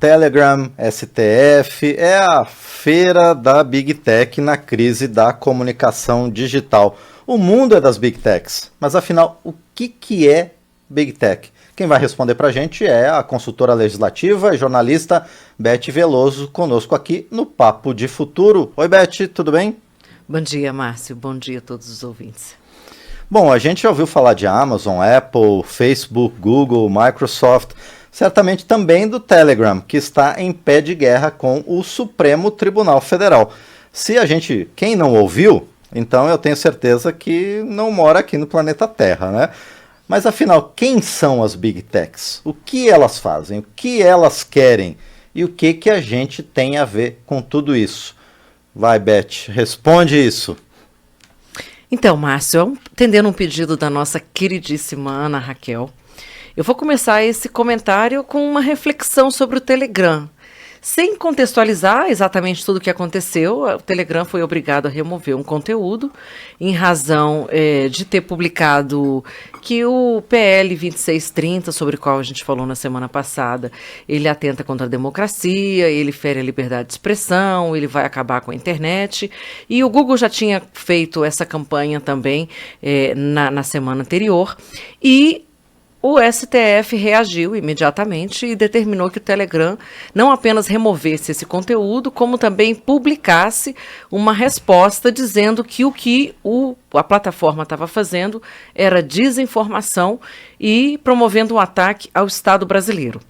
Telegram, STF, é a feira da Big Tech na crise da comunicação digital. O mundo é das Big Techs, mas afinal, o que é Big Tech? Quem vai responder para a gente é a consultora legislativa e jornalista Beth Veloso, conosco aqui no Papo de Futuro. Oi, Beth, tudo bem? Bom dia, Márcio. Bom dia a todos os ouvintes. Bom, a gente já ouviu falar de Amazon, Apple, Facebook, Google, Microsoft, certamente também do Telegram, que está em pé de guerra com o Supremo Tribunal Federal. Quem não ouviu, então eu tenho certeza que não mora aqui no planeta Terra, né? Mas afinal, quem são as Big Techs? O que elas fazem? O que elas querem? E o que a gente tem a ver com tudo isso? Vai, Beth, responde isso. Então, Márcio, atendendo um pedido da nossa queridíssima Ana Raquel, eu vou começar esse comentário com uma reflexão sobre o Telegram. Sem contextualizar exatamente tudo o que aconteceu, o Telegram foi obrigado a remover um conteúdo em razão de ter publicado que o PL 2630, sobre o qual a gente falou na semana passada, ele atenta contra a democracia, ele fere a liberdade de expressão, ele vai acabar com a internet. E o Google já tinha feito essa campanha também na semana anterior. E o STF reagiu imediatamente e determinou que o Telegram não apenas removesse esse conteúdo, como também publicasse uma resposta dizendo que o que a plataforma estava fazendo era desinformação e promovendo um ataque ao Estado brasileiro.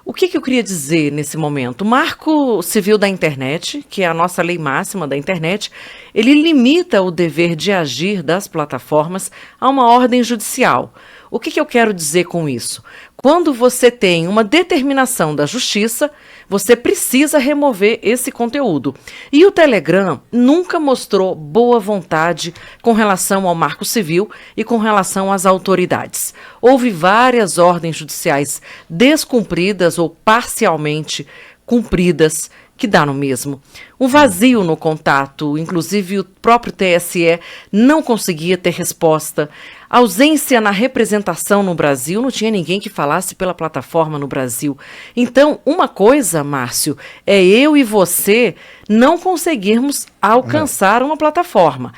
O que eu queria dizer nesse momento? O Marco Civil da Internet, que é a nossa lei máxima da internet, ele limita o dever de agir das plataformas a uma ordem judicial. O que eu quero dizer com isso? Quando você tem uma determinação da justiça, você precisa remover esse conteúdo. E o Telegram nunca mostrou boa vontade com relação ao Marco Civil e com relação às autoridades. Houve várias ordens judiciais descumpridas ou parcialmente cumpridas, que dá no mesmo. Um vazio no contato, inclusive o próprio TSE não conseguia ter resposta. Ausência na representação no Brasil, não tinha ninguém que falasse pela plataforma no Brasil. Então, uma coisa, Márcio, é eu e você não conseguirmos alcançar uma plataforma.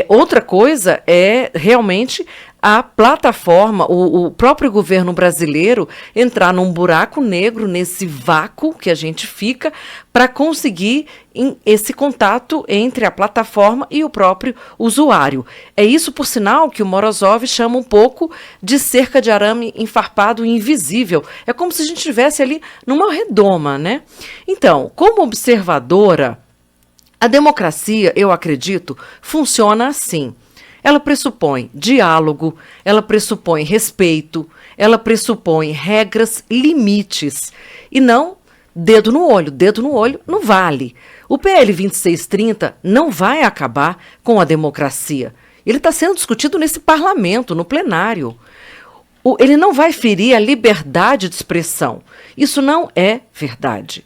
Outra coisa é realmente a plataforma, o próprio governo brasileiro entrar num buraco negro, nesse vácuo que a gente fica, para conseguir esse contato entre a plataforma e o próprio usuário. É isso, por sinal, que o Morozov chama um pouco de cerca de arame enfarpado e invisível. É como se a gente estivesse ali numa redoma, né? Então, como observadora, a democracia, eu acredito, funciona assim. Ela pressupõe diálogo, ela pressupõe respeito, ela pressupõe regras, limites, e não dedo no olho. Dedo no olho não vale. O PL 2630 não vai acabar com a democracia. Ele está sendo discutido nesse parlamento, no plenário. Ele não vai ferir a liberdade de expressão. Isso não é verdade.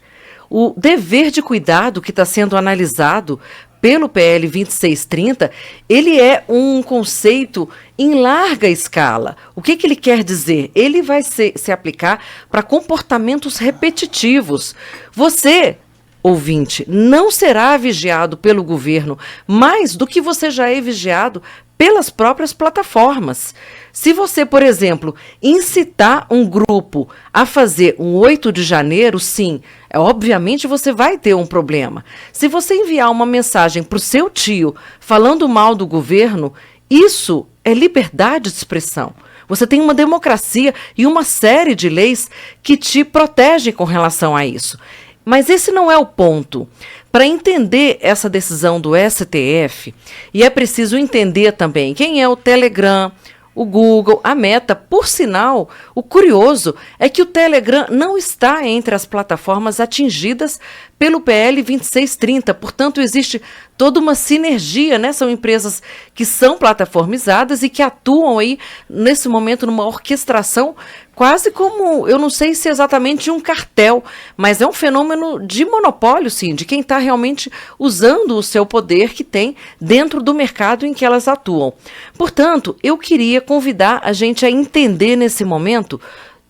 O dever de cuidado que está sendo analisado pelo PL 2630, ele é um conceito em larga escala. O que ele quer dizer? Ele vai se aplicar para comportamentos repetitivos. Você, ouvinte, não será vigiado pelo governo mais do que você já é vigiado pelas próprias plataformas. Se você, por exemplo, incitar um grupo a fazer um 8 de janeiro, sim, obviamente você vai ter um problema. Se você enviar uma mensagem para o seu tio falando mal do governo, isso é liberdade de expressão. Você tem uma democracia e uma série de leis que te protegem com relação a isso. Mas esse não é o ponto. Para entender essa decisão do STF, e é preciso entender também quem é o Telegram, o Google, a Meta. Por sinal, o curioso é que o Telegram não está entre as plataformas atingidas pelo PL 2630, portanto existe toda uma sinergia, né? São empresas que são plataformizadas e que atuam aí, nesse momento, numa orquestração quase como, eu não sei se é exatamente um cartel, mas é um fenômeno de monopólio, sim, de quem está realmente usando o seu poder que tem dentro do mercado em que elas atuam. Portanto, eu queria convidar a gente a entender nesse momento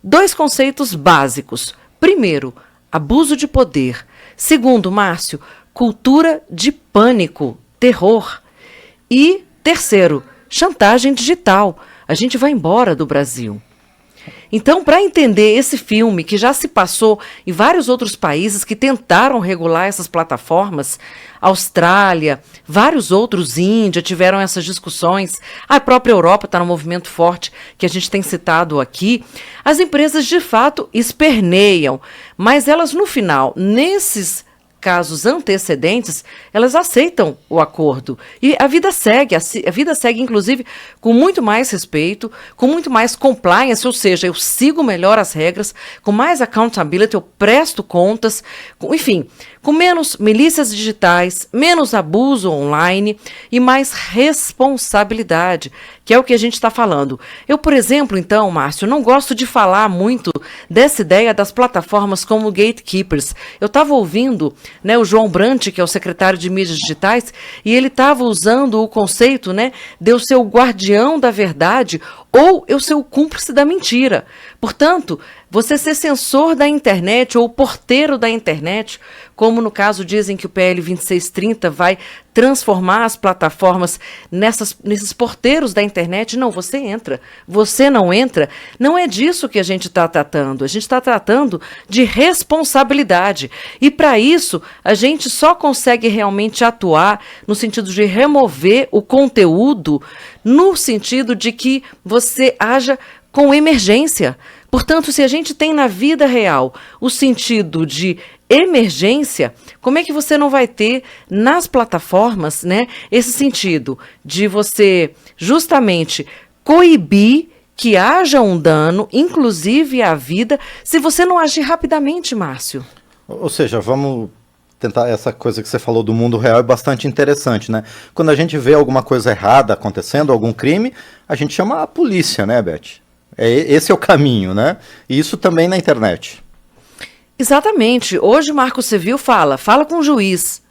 dois conceitos básicos. Primeiro, abuso de poder. Segundo, Márcio, cultura de pânico, terror. E terceiro, chantagem digital. A gente vai embora do Brasil. Então, para entender esse filme, que já se passou em vários outros países que tentaram regular essas plataformas, Austrália, vários outros, Índia, tiveram essas discussões, a própria Europa está num movimento forte que a gente tem citado aqui, as empresas de fato esperneiam, mas elas no final, nesses casos antecedentes, elas aceitam o acordo. E a vida segue inclusive com muito mais respeito, com muito mais compliance, ou seja, eu sigo melhor as regras, com mais accountability, eu presto contas, enfim, com menos milícias digitais, menos abuso online e mais responsabilidade, que é o que a gente está falando. Eu, por exemplo, então, Márcio, não gosto de falar muito dessa ideia das plataformas como gatekeepers. Eu estava ouvindo, né, o João Brant, que é o secretário de mídias digitais, e ele estava usando o conceito, né, de eu ser o guardião da verdade ou eu ser o cúmplice da mentira. Portanto, você ser censor da internet ou porteiro da internet, como no caso dizem que o PL 2630 vai transformar as plataformas nesses porteiros da internet. Não, você entra. Você não entra. Não é disso que a gente está tratando. A gente está tratando de responsabilidade. E para isso, a gente só consegue realmente atuar no sentido de remover o conteúdo, no sentido de que você haja com emergência. Portanto, se a gente tem na vida real o sentido de emergência, como é que você não vai ter nas plataformas, né, esse sentido de você justamente coibir que haja um dano, inclusive à vida, se você não agir rapidamente, Márcio? Ou seja, vamos tentar, essa coisa que você falou do mundo real é bastante interessante, né? Quando a gente vê alguma coisa errada acontecendo, algum crime, a gente chama a polícia, né, Beth? Esse é o caminho, né? E isso também na internet. Exatamente. Hoje o Marco Civil fala com o juiz,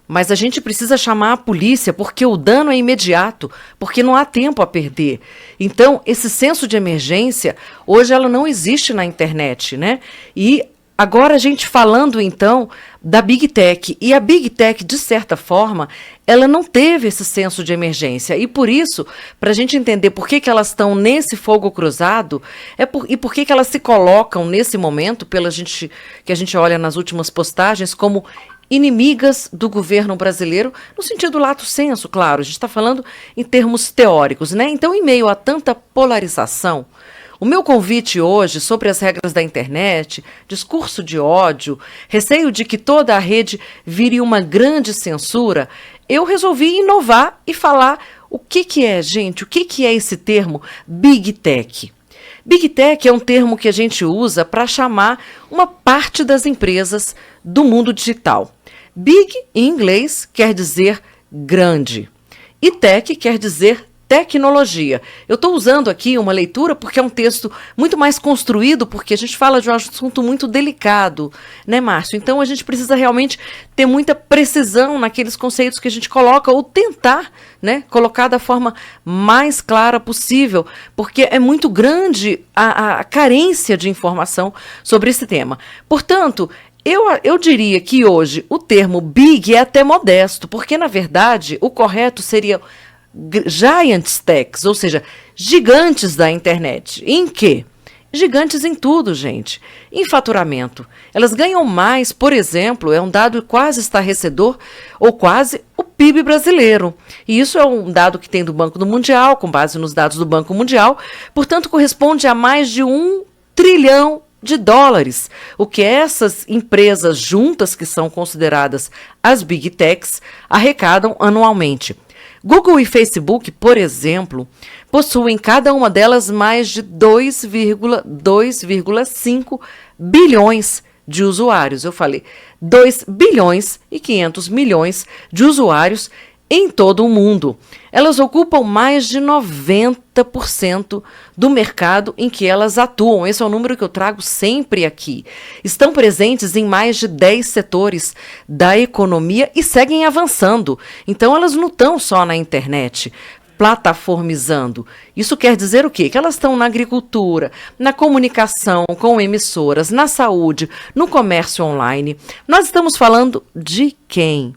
mas a gente precisa chamar a polícia porque o dano é imediato, porque não há tempo a perder. Então, esse senso de emergência, hoje ela não existe na internet, né? E agora a gente falando, então, da Big Tech. E a Big Tech, de certa forma, ela não teve esse senso de emergência. E por isso, para a gente entender por que elas estão nesse fogo cruzado, e por que elas se colocam nesse momento, que a gente olha nas últimas postagens, como inimigas do governo brasileiro, no sentido lato sensu, claro. A gente está falando em termos teóricos, né? Então, em meio a tanta polarização, o meu convite hoje sobre as regras da internet, discurso de ódio, receio de que toda a rede vire uma grande censura, eu resolvi inovar e falar o que é, gente, o que é esse termo Big Tech. Big Tech é um termo que a gente usa para chamar uma parte das empresas do mundo digital. Big, em inglês, quer dizer grande. E tech quer dizer tecnologia. Eu estou usando aqui uma leitura porque é um texto muito mais construído, porque a gente fala de um assunto muito delicado, né, Márcio? Então a gente precisa realmente ter muita precisão naqueles conceitos que a gente coloca, ou tentar, né, colocar da forma mais clara possível, porque é muito grande a carência de informação sobre esse tema. Portanto, eu diria que hoje o termo big é até modesto, porque, na verdade, o correto seria giant techs, ou seja, gigantes da internet. Em quê? Gigantes em tudo, gente. Em faturamento. Elas ganham mais, por exemplo, é um dado quase estarrecedor, ou quase o PIB brasileiro. E isso é um dado que tem do Banco Mundial, com base nos dados do Banco Mundial, portanto, corresponde a mais de $1 trilhão, o que essas empresas juntas, que são consideradas as Big Techs, arrecadam anualmente. Google e Facebook, por exemplo, possuem cada uma delas mais de 2,5 bilhões de usuários. Eu falei 2 bilhões e 500 milhões de usuários em todo o mundo. Elas ocupam mais de 90% do mercado em que elas atuam. Esse é o número que eu trago sempre aqui. Estão presentes em mais de 10 setores da economia e seguem avançando. Então, elas não estão só na internet. plataformizando. Isso quer dizer o quê? Que elas estão na agricultura, na comunicação com emissoras, na saúde, no comércio online. Nós estamos falando de quem?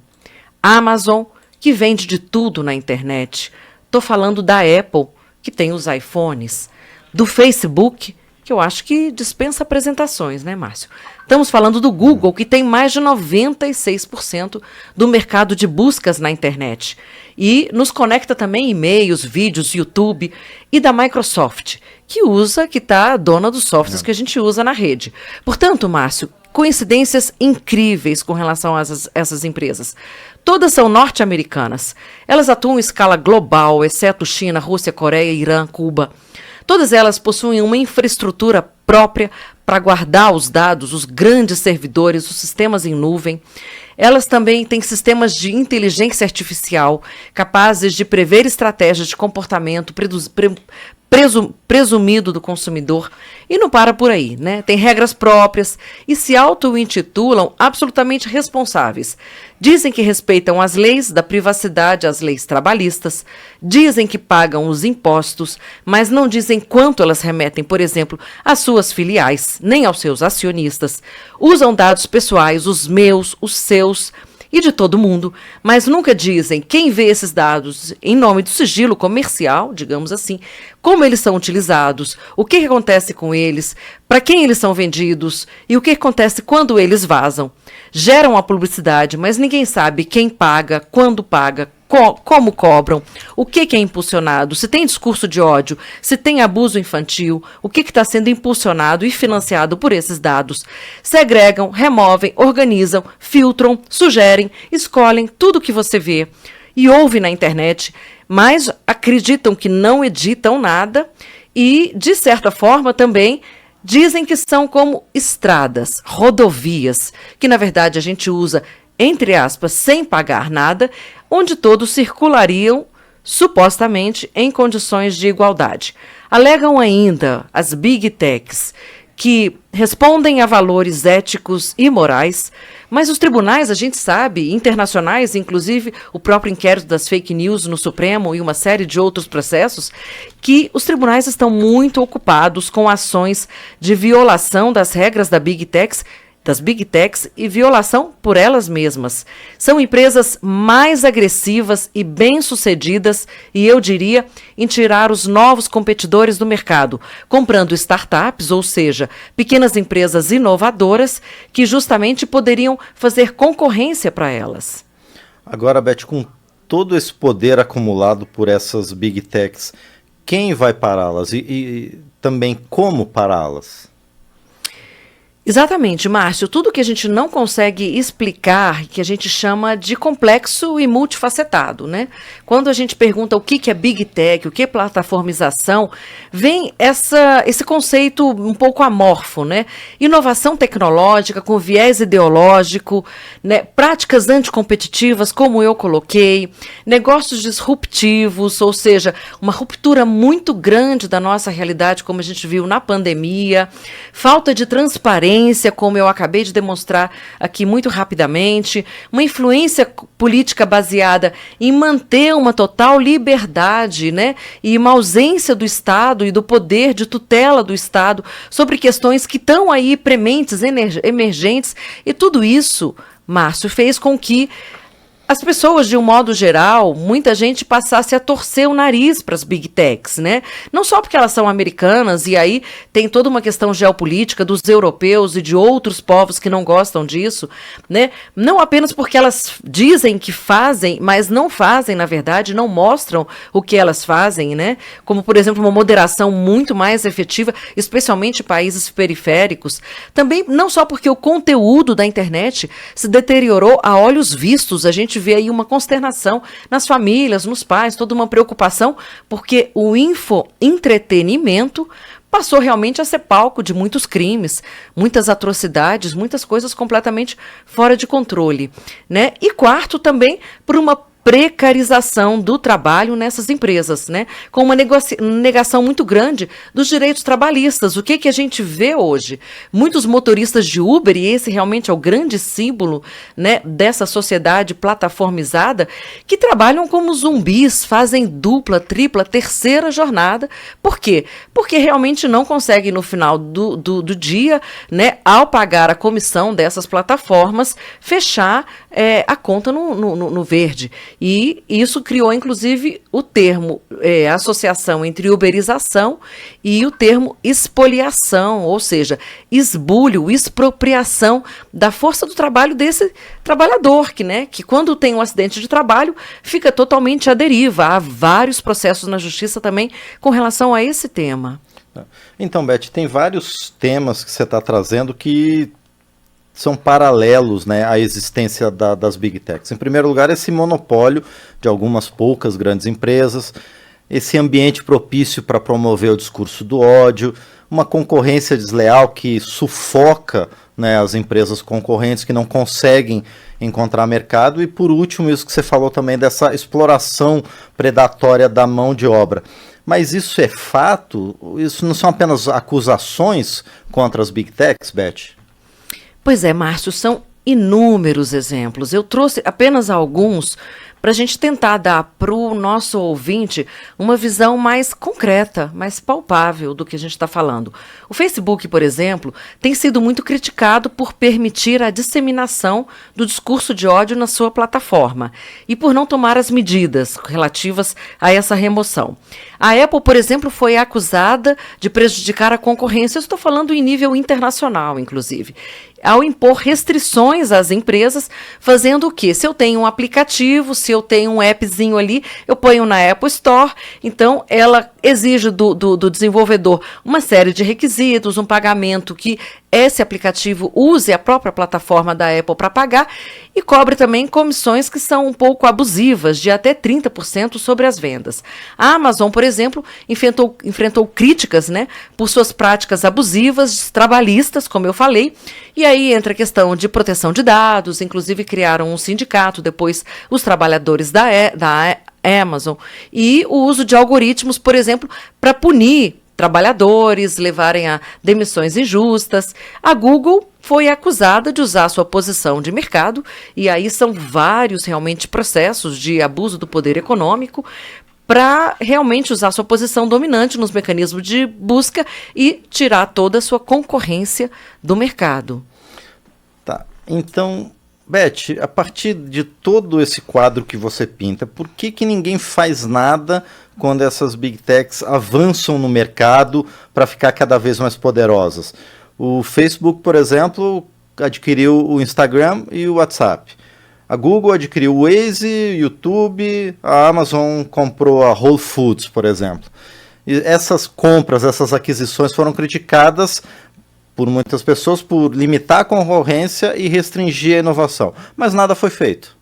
Amazon, que vende de tudo na internet. Estou falando da Apple, que tem os iPhones. Do Facebook, que eu acho que dispensa apresentações, né, Márcio? Estamos falando do Google, que tem mais de 96% do mercado de buscas na internet. E nos conecta também e-mails, vídeos, YouTube. E da Microsoft, que está dona dos softwares que a gente usa na rede. Portanto, Márcio, coincidências incríveis com relação a essas empresas. Todas são norte-americanas. Elas atuam em escala global, exceto China, Rússia, Coreia, Irã, Cuba. Todas elas possuem uma infraestrutura própria para guardar os dados, os grandes servidores, os sistemas em nuvem. Elas também têm sistemas de inteligência artificial capazes de prever estratégias de comportamento presumido do consumidor. E não para por aí, né? Tem regras próprias e se auto-intitulam absolutamente responsáveis. Dizem que respeitam as leis da privacidade, as leis trabalhistas, dizem que pagam os impostos, mas não dizem quanto elas remetem, por exemplo, às suas filiais, nem aos seus acionistas. Usam dados pessoais, os meus, os seus e de todo mundo, mas nunca dizem quem vê esses dados em nome do sigilo comercial, digamos assim, como eles são utilizados, o que acontece com eles, para quem eles são vendidos e o que acontece quando eles vazam. Geram a publicidade, mas ninguém sabe quem paga, quando paga, como cobram, o que é impulsionado, se tem discurso de ódio, se tem abuso infantil, o que está sendo impulsionado e financiado por esses dados. Segregam, removem, organizam, filtram, sugerem, escolhem tudo o que você vê e ouve na internet, mas acreditam que não editam nada e, de certa forma, também dizem que são como estradas, rodovias, que na verdade a gente usa, entre aspas, sem pagar nada, onde todos circulariam, supostamente, em condições de igualdade. Alegam ainda as Big Techs, que respondem a valores éticos e morais, mas os tribunais, a gente sabe, internacionais, inclusive o próprio inquérito das fake news no Supremo e uma série de outros processos, que os tribunais estão muito ocupados com ações de violação das regras das Big Techs e violação por elas mesmas. São empresas mais agressivas e bem-sucedidas, e eu diria, em tirar os novos competidores do mercado, comprando startups, ou seja, pequenas empresas inovadoras que justamente poderiam fazer concorrência para elas. Agora, Beth, com todo esse poder acumulado por essas Big Techs, quem vai pará-las e também como pará-las? Exatamente, Márcio. Tudo que a gente não consegue explicar, que a gente chama de complexo e multifacetado, né? Quando a gente pergunta o que é Big Tech, o que é plataformização, vem esse conceito um pouco amorfo, né? Inovação tecnológica com viés ideológico, né? Práticas anticompetitivas, como eu coloquei, negócios disruptivos, ou seja, uma ruptura muito grande da nossa realidade, como a gente viu na pandemia, falta de transparência, como eu acabei de demonstrar aqui muito rapidamente, uma influência política baseada em manter uma total liberdade, né, e uma ausência do Estado e do poder de tutela do Estado sobre questões que estão aí prementes, emergentes, e tudo isso, Márcio, fez com que as pessoas, de um modo geral, muita gente passasse a torcer o nariz para as Big Techs, né? Não só porque elas são americanas, e aí tem toda uma questão geopolítica dos europeus e de outros povos que não gostam disso, né? Não apenas porque elas dizem que fazem, mas não fazem, na verdade, não mostram o que elas fazem, né? Como, por exemplo, uma moderação muito mais efetiva, especialmente em países periféricos. Também, não só porque o conteúdo da internet se deteriorou a olhos vistos, a gente vê aí uma consternação nas famílias, nos pais, toda uma preocupação, porque o infoentretenimento passou realmente a ser palco de muitos crimes, muitas atrocidades, muitas coisas completamente fora de controle, né? E quarto, também por uma precarização do trabalho nessas empresas, né? Com uma negação muito grande dos direitos trabalhistas. O que a gente vê hoje? Muitos motoristas de Uber, e esse realmente é o grande símbolo, né, dessa sociedade plataformizada, que trabalham como zumbis, fazem dupla, tripla, terceira jornada. Por quê? Porque realmente não conseguem no final do dia, né, ao pagar a comissão dessas plataformas, fechar a conta no verde. E isso criou, inclusive, o termo associação entre uberização e o termo espoliação, ou seja, esbulho, expropriação da força do trabalho desse trabalhador, que quando tem um acidente de trabalho, fica totalmente à deriva. Há vários processos na justiça também com relação a esse tema. Então, Beth, tem vários temas que você está trazendo que são paralelos, né, à existência das Big Techs. Em primeiro lugar, esse monopólio de algumas poucas grandes empresas, esse ambiente propício para promover o discurso do ódio, uma concorrência desleal que sufoca, né, as empresas concorrentes que não conseguem encontrar mercado, e por último, isso que você falou também dessa exploração predatória da mão de obra. Mas isso é fato? Isso não são apenas acusações contra as Big Techs, Beth? Pois é, Márcio, são inúmeros exemplos. Eu trouxe apenas alguns para a gente tentar dar para o nosso ouvinte uma visão mais concreta, mais palpável do que a gente está falando. O Facebook, por exemplo, tem sido muito criticado por permitir a disseminação do discurso de ódio na sua plataforma e por não tomar as medidas relativas a essa remoção. A Apple, por exemplo, foi acusada de prejudicar a concorrência. Eu estou falando em nível internacional, inclusive, ao impor restrições às empresas, fazendo o quê? Se eu tenho um aplicativo, se eu tenho um appzinho ali, eu ponho na Apple Store, então ela exige do desenvolvedor uma série de requisitos, um pagamento que esse aplicativo use a própria plataforma da Apple para pagar, e cobre também comissões que são um pouco abusivas, de até 30% sobre as vendas. A Amazon, por exemplo, enfrentou críticas, né, por suas práticas abusivas, trabalhistas, como eu falei, e aí entra a questão de proteção de dados, inclusive criaram um sindicato, depois os trabalhadores da Amazon, e o uso de algoritmos, por exemplo, para punir trabalhadores, levarem a demissões injustas. A Google foi acusada de usar sua posição de mercado, e aí são vários realmente processos de abuso do poder econômico para realmente usar sua posição dominante nos mecanismos de busca e tirar toda a sua concorrência do mercado. Tá, então, Beth, a partir de todo esse quadro que você pinta, por que ninguém faz nada quando essas Big Techs avançam no mercado para ficar cada vez mais poderosas? O Facebook, por exemplo, adquiriu o Instagram e o WhatsApp. A Google adquiriu o Waze, o YouTube, a Amazon comprou a Whole Foods, por exemplo. E essas compras, essas aquisições foram criticadas por muitas pessoas por limitar a concorrência e restringir a inovação. Mas nada foi feito.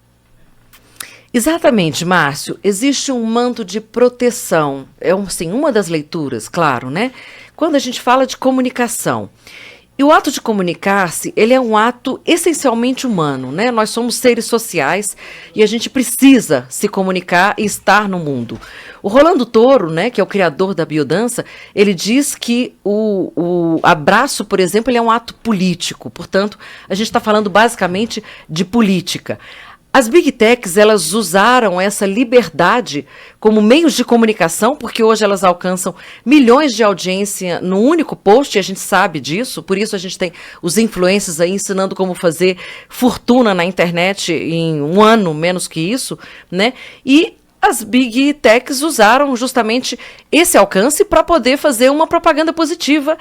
Exatamente, Márcio. Existe um manto de proteção. É uma das leituras, claro, né? Quando a gente fala de comunicação. E o ato de comunicar-se, ele é um ato essencialmente humano, né? Nós somos seres sociais e a gente precisa se comunicar e estar no mundo. O Rolando Toro, né, que é o criador da biodança, ele diz que o abraço, por exemplo, ele é um ato político. Portanto, a gente está falando basicamente de política. As Big Techs, elas usaram essa liberdade como meios de comunicação, porque hoje elas alcançam milhões de audiência num único post, e a gente sabe disso, por isso a gente tem os influencers aí ensinando como fazer fortuna na internet em um ano, menos que isso, né? E as Big Techs usaram justamente esse alcance para poder fazer uma propaganda positiva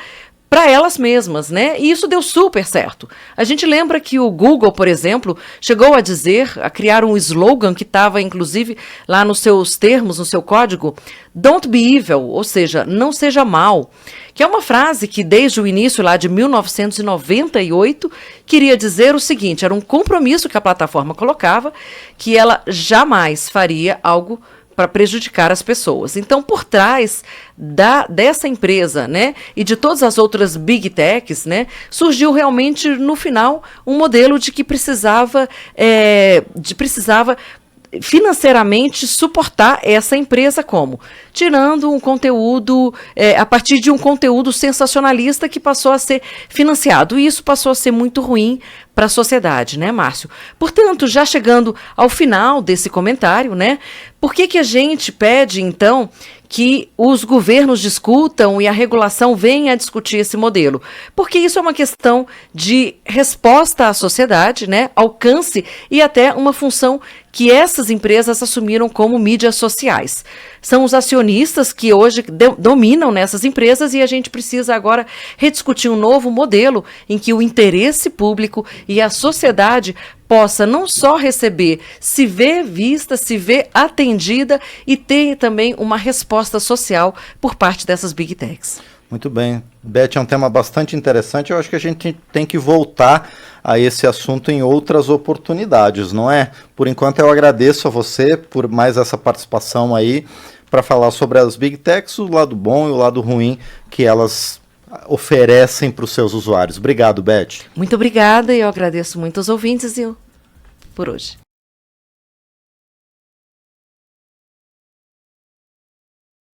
para elas mesmas, né? E isso deu super certo. A gente lembra que o Google, por exemplo, chegou a criar um slogan que estava, inclusive, lá nos seus termos, no seu código, "Don't be evil", ou seja, não seja mal, que é uma frase que, desde o início lá de 1998, queria dizer o seguinte, era um compromisso que a plataforma colocava, que ela jamais faria algo para prejudicar as pessoas. Então, por trás dessa empresa, né, e de todas as outras Big Techs, né, surgiu realmente, no final, um modelo de que precisava financeiramente suportar essa empresa como? Tirando um conteúdo, a partir de um conteúdo sensacionalista que passou a ser financiado. E isso passou a ser muito ruim para a sociedade, né, Márcio? Portanto, já chegando ao final desse comentário, né, por que a gente pede, então, que os governos discutam e a regulação venha a discutir esse modelo? Porque isso é uma questão de resposta à sociedade, né, alcance e até uma função que essas empresas assumiram como mídias sociais. São os acionistas que hoje dominam nessas empresas e a gente precisa agora rediscutir um novo modelo em que o interesse público e a sociedade possa não só receber, se ver vista, se ver atendida e ter também uma resposta social por parte dessas Big Techs. Muito bem. Beth, é um tema bastante interessante. Eu acho que a gente tem que voltar a esse assunto em outras oportunidades, não é? Por enquanto eu agradeço a você por mais essa participação aí para falar sobre as Big Techs, o lado bom e o lado ruim que elas oferecem para os seus usuários. Obrigado, Beth. Muito obrigada e eu agradeço muito aos ouvintes por hoje.